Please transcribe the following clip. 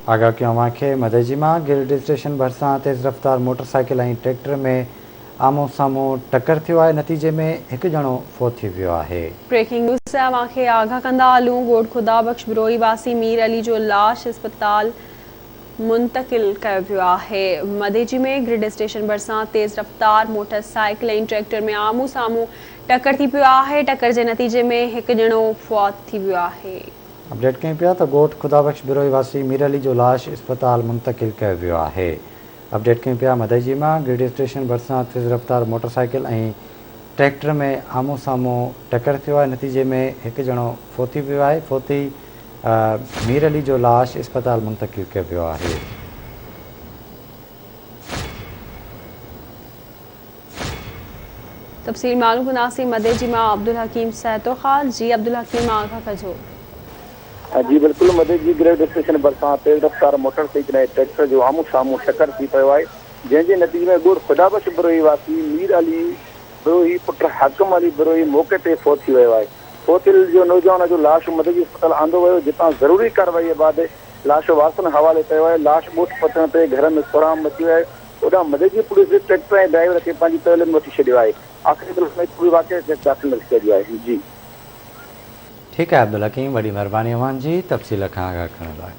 आगाह कयो अव्हांखे मदेजी मां गिरडी स्टेशन भरिसां तेज़ रफ़्तार मोटरसाइकिल ऐं ट्रैक्टर में आम्हूं साम्हूं टक्कर थियो आहे। नतीजे में हिकु ॼणो फ़ौत थी वियो आहे। ब्रेकिंग न्यूज़ से अव्हांखे आगाह कंदा हलूं। ॻोठ ख़ुदाबख़्श बिरोही वासी मीर अली जो लाश अस्पताल मुंतकिल कयो वियो आहे। मदेजी में गिरडी स्टेशन भरिसां तेज़ रफ़्तार मोटरसाइकिल ऐं ट्रैक्टर में आम्हूं साम्हूं टक्कर थी पियो आहे। टक्कर जे नतीजे में हिकु ॼणो फ़ौत थी वियो आहे। अपडेट कयूं पिया त ॻोठ ख़ुदाबख़्श बिरोही वासी मीर अली जो लाश अस्पताल मुंतकिल कयो वियो आहे। अपडेट कयूं पिया मदेजी मां गिरडी स्टेशन भरिसां तेज़ रफ़्तार मोटरसाइकिल ऐं ट्रैक्टर में आम्हूं साम्हूं टक्कर थियो आहे। नतीजे में हिकु ॼणो फ़ौत थी वियो आहे। फ़ौती मीर अली जो लाश अस्पताल मुंतकिल कयो वियो आहे। तफ़सील मालूम कंदासीं मदेजी मां अब्दुल हकीम सहतो ख़ाल। जी अब्दुल हकीम आगाह कजो। जी बिल्कुल मदेजी गिरडी स्टेशन भरिसां तेज़ रफ़्तार मोटरसाइकिल ऐं ट्रैक्टर जो आम्हूं साम्हूं टक्कर थी पियो आहे, जंहिंजे नतीजे में ॻोठ ख़ुदाबख़्श बिरोही वासी मीर अली बिरोही पुट हाकिम अली बिरोही मौक़े ते फ़ौत थी वियो आहे। फ़ौतिल जो नौजवान जो लाश मदेजी अस्पताल आंदो वियो, जितां ज़रूरी कार्रवाई बैदि लाश वारसनि हवाले कयो आहे। लाश ॻोठ पहुचण ते घर में कोराम मची वियो आहे। ओॾां मदेजी पुलिस ट्रैक्टर ऐं ड्राइवर खे पंहिंजी तहलील में वठी छॾियो आहे। आख़िरी पुलिस में पूरे वाक़े ते दाख़िल कयो आहे। जी ठीकु आहे अब्दुल हकीम, वॾी महिरबानी अव्हां जी तफ़सील खां आगाह करण लाइ।